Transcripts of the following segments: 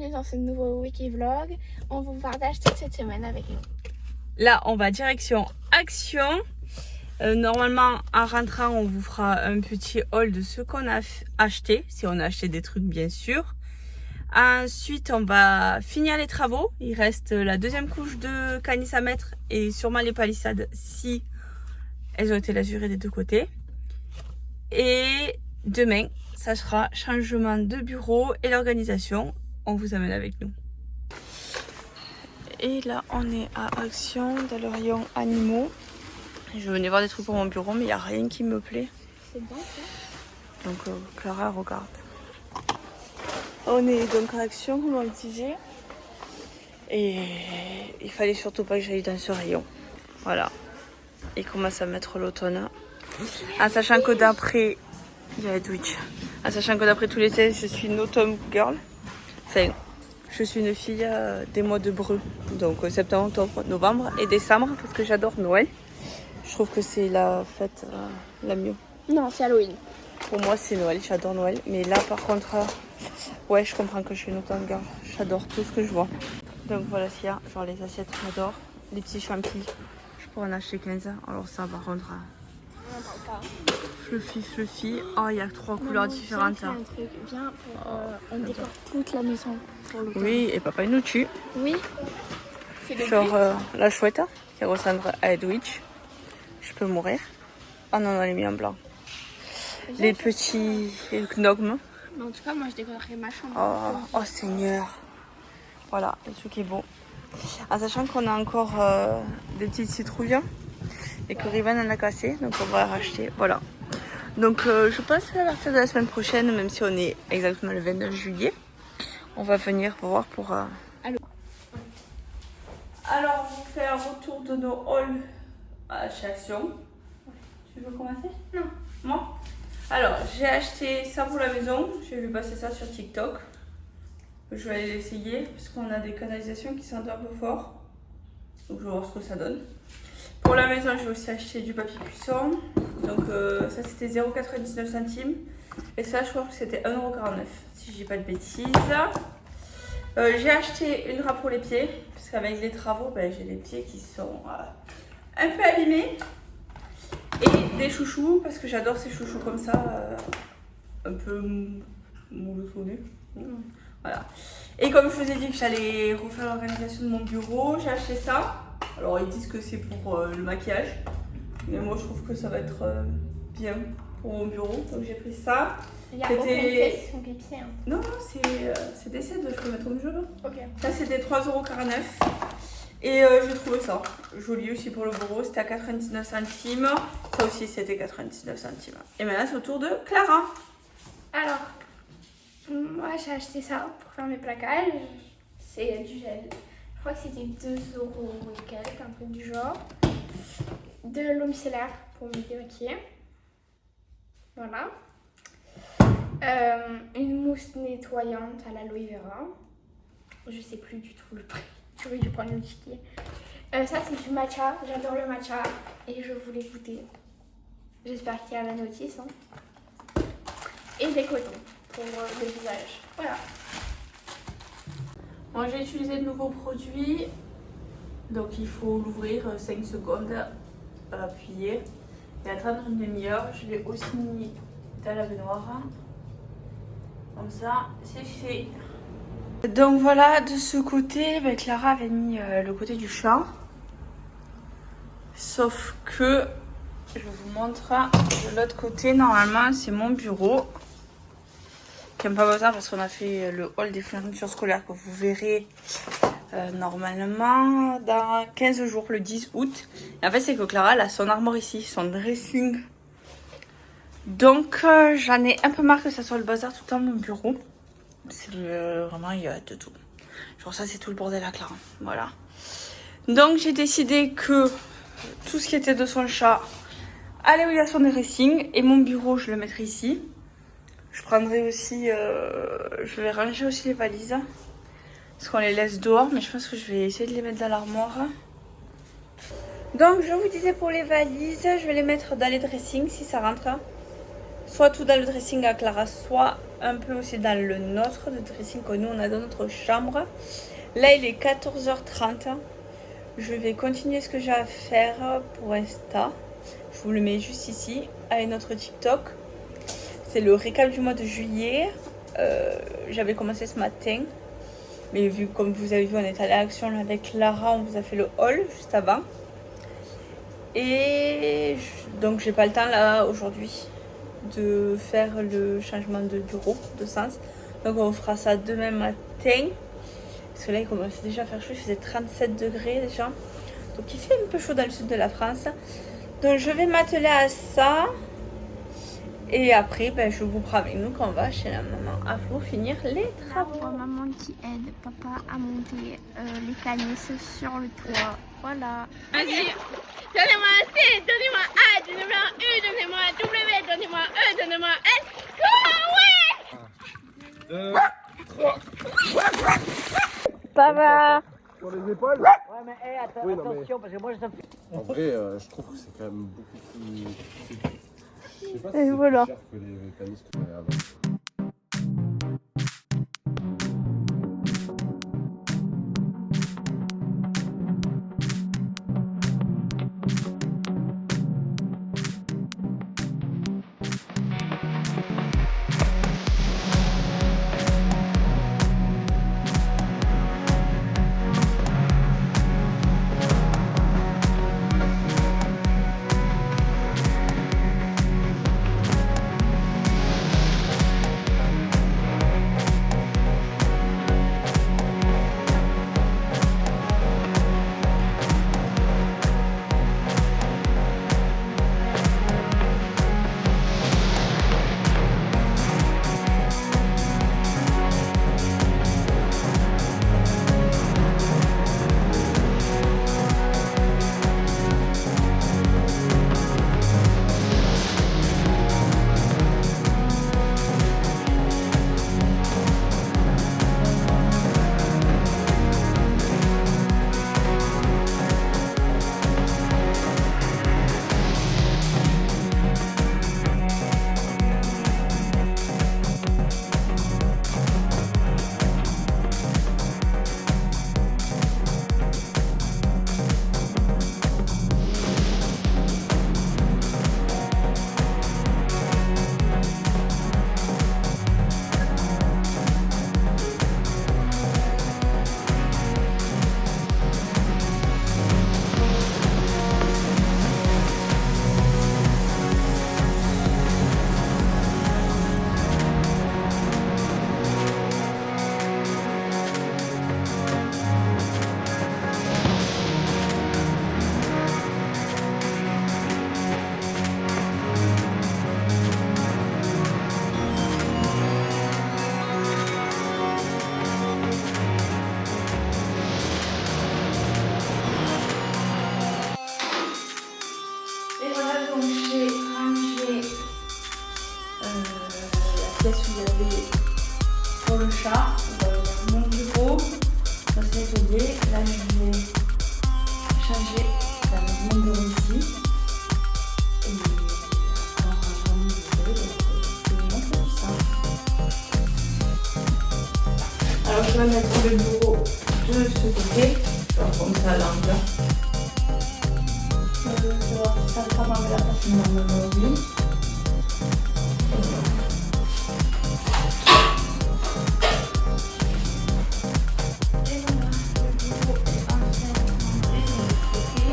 bienvenue dans ce nouveau Wikivlog. On vous partage toute cette semaine avec nous. Là, on va direction Action. Normalement, en rentrant, on vous fera un petit haul de ce qu'on a acheté. Si on a acheté des trucs, bien sûr. Ensuite, on va finir les travaux. Il reste la deuxième couche de canis à mettre et sûrement les palissades si elles ont été lasurées des deux côtés. Et demain, ça sera changement de bureau et l'organisation. On vous amène avec nous. Et là, on est à Action, dans le rayon animaux. Je venais voir des trucs pour mon bureau, mais il n'y a rien qui me plaît. C'est bon ça. Donc Clara regarde. On est donc à Action, comme on le disait. Et il fallait surtout pas que j'aille dans ce rayon. Voilà. Il commence à mettre l'automne. En sachant que d'après... Il y a Edwidge. En sachant que d'après tous les tests, je suis une autumn girl. Enfin, je suis une fille des mois de breu. Donc septembre, octobre, novembre et décembre. Parce que j'adore Noël. Je trouve que c'est la fête la mieux. Non, c'est Halloween. Pour moi, c'est Noël. J'adore Noël. Mais là, par contre, ouais, je comprends que je suis une automn girl. J'adore tout ce que je vois. Donc voilà, s'il y a genre les assiettes, j'adore. Les petits champis, je pourrais en acheter 15. Alors ça, par contre, On n'en parle pas. fluffy. Oh, il y a 3 couleurs différentes. Viens, un truc. Viens pour, on décore toute la maison pour le Oui, et papa, il nous tue. Oui. C'est le Genre but. la chouette qui ressemble à Edwidge. Je peux mourir. Oh non, on les mis en blanc. Les petits gnogmes. Mais en tout cas, moi je décorerai ma chambre. Oh Seigneur. Voilà, le truc est beau. En sachant qu'on a encore des petites citrouilles et que Riven en a cassé, donc on va racheter. Voilà. Donc je pense à partir de la semaine prochaine, même si on est exactement le 29 juillet, on va venir voir pour... Alors, on vous fait un retour de nos hauls chez Action. Tu veux commencer? Non. Moi? Alors, j'ai acheté ça pour la maison. J'ai vu passer ça sur TikTok. Je vais aller l'essayer parce qu'on a des canalisations qui sentent un peu fort. Donc, je vais voir ce que ça donne. Pour la maison, j'ai aussi acheté du papier cuisson. Donc, ça c'était 0,99 centimes. Et ça, je crois que c'était 1,49 €, si je dis pas de bêtises. J'ai acheté une râpe pour les pieds. Parce qu'avec les travaux, ben, j'ai les pieds qui sont un peu abîmés. Et des chouchous, parce que j'adore ces chouchous comme ça, un peu moulotonnés. Voilà. Et comme je vous ai dit que j'allais refaire l'organisation de mon bureau, j'ai acheté ça. Alors ils disent que c'est pour le maquillage, mais moi je trouve que ça va être bien pour mon bureau. Donc j'ai pris ça. Il y a aucune pièce qui sont pieds. Hein. Non, non, c'est des sets, je peux mettre au jeu là. Ok. Ça c'était 3,49 €. Et j'ai trouvé ça joli aussi pour le bureau, c'était à 99 centimes. Ça aussi c'était 99 centimes. Et maintenant c'est au tour de Clara. Alors, moi j'ai acheté ça pour faire mes plaquages. C'est du gel. Je crois que c'était 2 € et quelques, un truc du genre. De l'eau micellaire pour me démaquiller. Voilà. Une mousse nettoyante à l'aloe vera. Je sais plus du tout le prix. Je vais prendre le ticket. Ça c'est du matcha. J'adore le matcha et je voulais goûter. J'espère qu'il y a la notice. Hein. Et des cotons pour le visage. Voilà. Moi j'ai utilisé de nouveaux produits. Donc il faut l'ouvrir 5 secondes, appuyer et attendre une demi-heure. Je l'ai aussi mis dans la baignoire. Comme ça, c'est fait. Donc voilà, de ce côté, ben, Clara avait mis le côté du chat. Sauf que, je vous montre, de l'autre côté, normalement, c'est mon bureau. Qui n'aime pas besoin parce qu'on a fait le haul des fournitures scolaires que vous verrez normalement dans 15 jours, le 10 août. Et en fait, c'est que Clara, elle a son armoire ici, son dressing. Donc, j'en ai un peu marre que ça soit le bazar tout le temps mon bureau. C'est vraiment, il y a de tout. Genre ça, c'est tout le bordel à Clara. Voilà. Donc, j'ai décidé que tout ce qui était de son chat allait où il y a son dressing. Et mon bureau, je le mettrai ici. Je prendrai aussi... je vais ranger aussi les valises. Parce qu'on les laisse dehors. Mais je pense que je vais essayer de les mettre dans l'armoire. Donc, je vous disais pour les valises, je vais les mettre dans les dressings si ça rentre. soit tout dans le dressing à Clara, soit un peu aussi dans le nôtre, le dressing que nous on a dans notre chambre. Là il est 14h30. Je vais continuer ce que j'ai à faire pour Insta. Je vous le mets juste ici avec notre TikTok. C'est le récap du mois de juillet. J'avais commencé ce matin. Mais vu comme vous avez vu, on est allé à Action avec Clara. On vous a fait le haul juste avant. Et donc j'ai pas le temps là aujourd'hui de faire le changement de bureau, de sens. Donc on fera ça demain matin. Parce que là il commence déjà à faire chaud. Il faisait 37 degrés déjà. Donc il fait un peu chaud dans le sud de la France. Donc je vais m'atteler à ça. Et après, je vous prends avec nous quand on va chez la maman Afro finir les travaux. Maman qui aide papa à monter les canisses sur le toit. Voilà. Vas-y. Donnez-moi un C, donnez-moi A, donnez-moi un U, donnez-moi un W, donnez-moi un E, donnez-moi un S. Oh ouais. 2, 3. Papa. Sur les épaules. Ouais, mais hey, Oui, attention, non, mais- parce que moi je t'en prie. En vrai, je trouve que c'est quand même beaucoup plus. Je sais pas si Et c'est voilà. plus cher que les canisses qu'on avait avant. Et voilà, donc j'ai rangé la pièce où il y avait pour le chat, mon bureau, dans cet atelier. Là, je vais changer mon bureau ici. Et on rangera mon bureau, donc je vais vous montrer tout ça. Alors, je vais mettre le bureau de ce côté, genre comme ça à l'angle. Je vais voir si ça va pas la personne normalement, oui. Et voilà, le bureau est en train de monter de l'autre côté.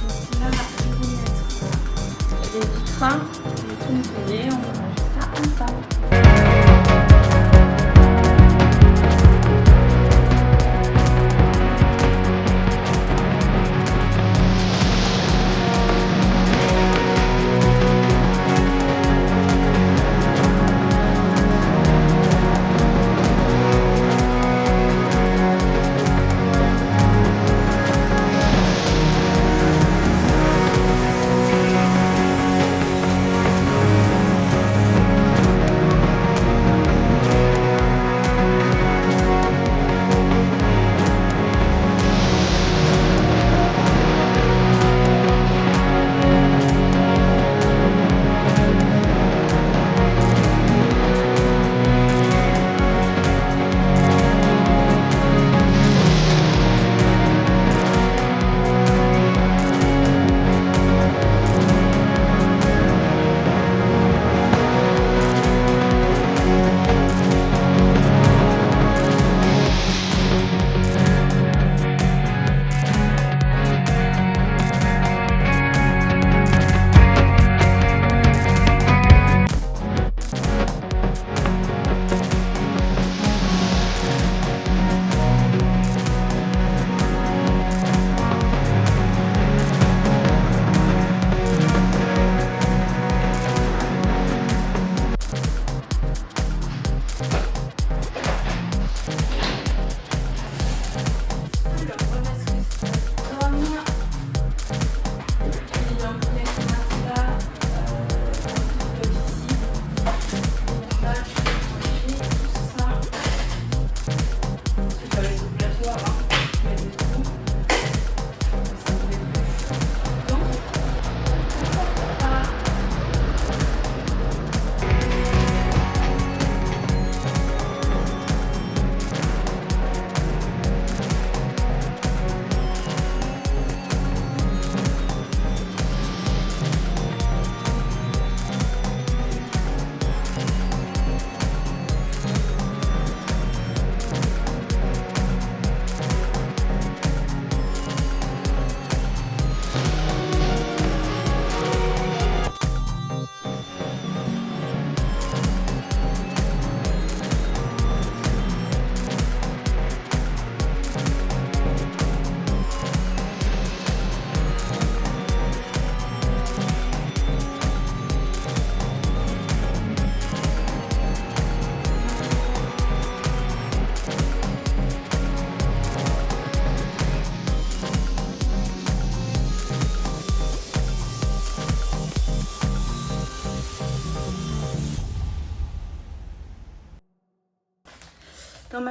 Donc là, je vais mettre les vitrins, je vais tout nettoyer, on va ranger ça ensemble.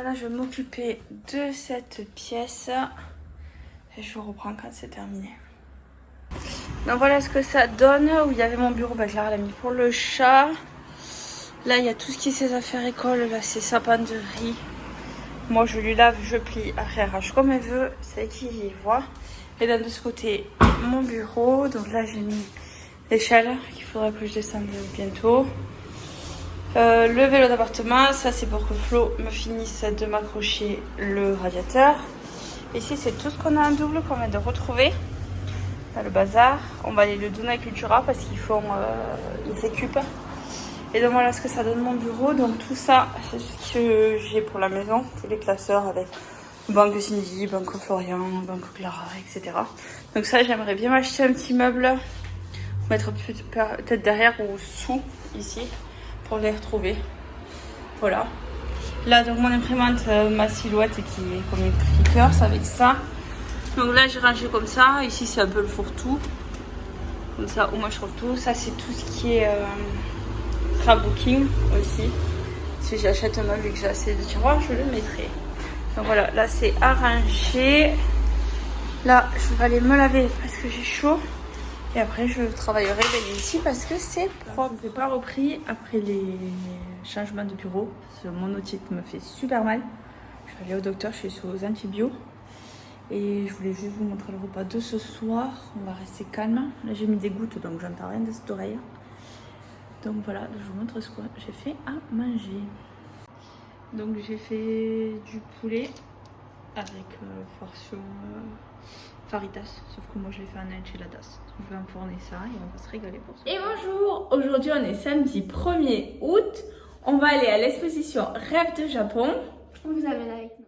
maintenant je vais m'occuper de cette pièce. Et je vous reprends quand c'est terminé. Donc voilà ce que ça donne. Où il y avait mon bureau, bah, Clara l'a mis pour le chat. Là il y a tout ce qui est ses affaires école. Là c'est sa penderie. Moi je lui lave, je plie, elle réarrache comme elle veut. C'est elle qui y voit. Et là de ce côté mon bureau. Donc là j'ai mis l'échelle qu'il faudra que je descende bientôt. Le vélo d'appartement, ça c'est pour que Flo me finisse de m'accrocher le radiateur. Ici c'est tout ce qu'on a en double qu'on vient de retrouver. Dans le bazar. On va aller le donner à Cultura parce qu'ils font, ils récupèrent. Et donc voilà ce que ça donne mon bureau. Donc tout ça c'est ce que j'ai pour la maison. Tous les classeurs avec Banque Cindy, Banque Florian, Banque Clara, etc. Donc ça j'aimerais bien m'acheter un petit meuble. Mettre peut-être derrière ou sous ici. Pour les retrouver. Voilà. Là donc mon imprimante, ma silhouette qui est comme une clickers avec ça. Donc là j'ai rangé comme ça. Ici c'est un peu le fourre-tout. Comme ça au moins je trouve tout. Ça c'est tout ce qui est scrapbooking aussi. Si j'achète un meuble et que j'ai assez de tiroirs, je le mettrai. Donc voilà, là c'est arrangé. Là je vais aller me laver parce que j'ai chaud. Et après je travaillerai ici parce que c'est propre. Je n'ai pas repris après les changements de bureau. Parce que mon otite me fait super mal. Je suis allée au docteur, je suis sous antibio. Et je voulais juste vous montrer le repas de ce soir. On va rester calme. Là j'ai mis des gouttes donc j'entends rien de cette oreille. Donc voilà, je vous montre ce que j'ai fait à manger. Donc j'ai fait du poulet avec portion faritas, sauf que moi je l'ai fait en enchiladas. Je vais enfourner ça et on va se régaler pour ça. Et bonjour, aujourd'hui on est samedi 1er août. On va aller à l'exposition Rêve de Japon. On vous amène avec nous.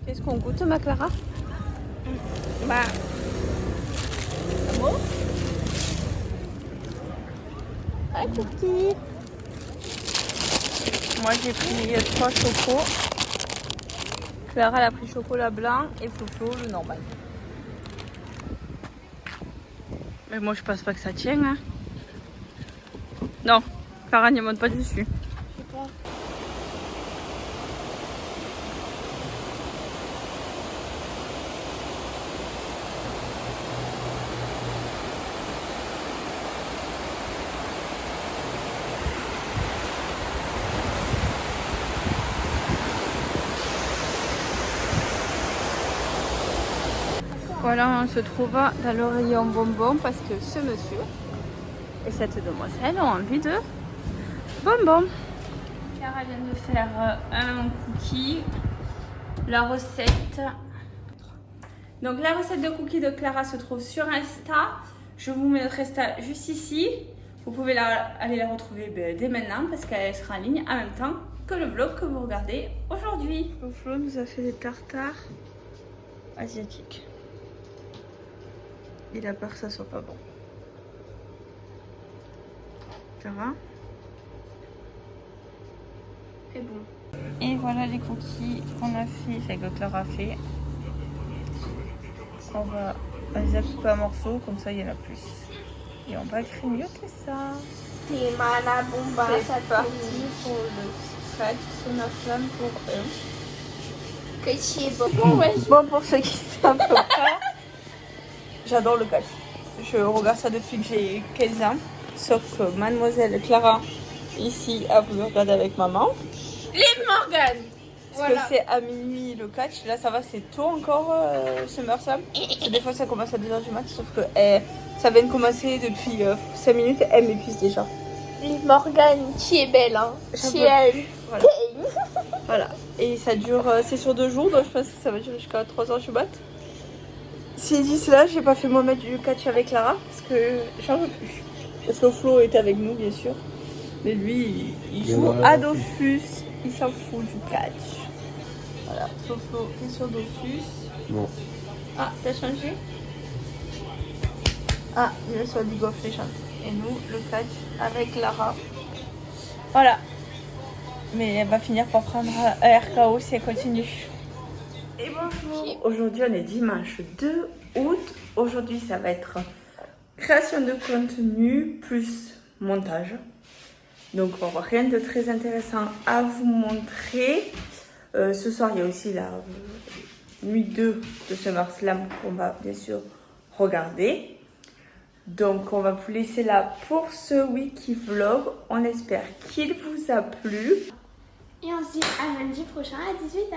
Qu'est-ce qu'on goûte, ma Clara? Bah, Bon. Un cookie. Moi j'ai pris 3 chocos. Clara elle a pris chocolat blanc et Flo le normal. Mais moi je pense pas que ça tienne. Hein. Non, Clara n'y monte pas dessus. je sais pas. Voilà, on se trouve dans le rayon bonbons parce que ce monsieur et cette demoiselle ont envie de bonbons. Clara vient de faire un cookie. La recette. Donc la recette de cookies de Clara se trouve sur Insta. Je vous mettrai ça juste ici. Vous pouvez aller la retrouver dès maintenant parce qu'elle sera en ligne en même temps que le vlog que vous regardez aujourd'hui. Flo nous a fait des tartares asiatiques. Il a peur que ça soit pas bon. Clara. C'est bon. Et voilà les cookies qu'on a fait, c'est que Clara a fait. On va les couper en morceaux, comme ça il y en a plus. Et on va grignoter ça. T'es mana bomba, C'est parti pour le scratch, c'est ma flamme pour eux. Que tu es bon. Ouais. Bon, pour ceux qui savent pas, j'adore le catch. Je regarde ça depuis que j'ai 15 ans. Sauf que mademoiselle Clara, ici, a voulu regarder avec maman. Liv Morgan. Parce que c'est à minuit le catch. Là, ça va, c'est tôt encore, SummerSlam. Des fois, ça commence à 2h du mat. Sauf que ça vient de commencer depuis 5 minutes. Elle m'épuise déjà. Liv Morgan, qui est belle, hein. Qui est Voilà. Voilà. Et ça dure, c'est sur 2 jours. Donc, je pense que ça va durer jusqu'à 3h du mat. Si d'ici là, j'ai pas fait moi-même du catch avec Clara. Parce que j'en veux plus. Parce que Flo était avec nous, bien sûr. Mais lui, il joue à Dofus. Il s'en fout du catch. Voilà, Flo est sur Dofus. Non. Ah, t'as changé? Ah, il est sur League of Legends. Et nous, le catch avec Lara. Voilà. Mais elle va finir par prendre un RKO si elle continue. Et bonjour. Aujourd'hui, on est dimanche 2 août. Aujourd'hui, ça va être création de contenu plus montage. Donc, on va avoir rien de très intéressant à vous montrer. Ce soir, il y a aussi la nuit 2 de SummerSlam qu'on va bien sûr regarder. Donc, on va vous laisser là pour ce wiki vlog. On espère qu'il vous a plu. Et on se dit à lundi prochain à 18h.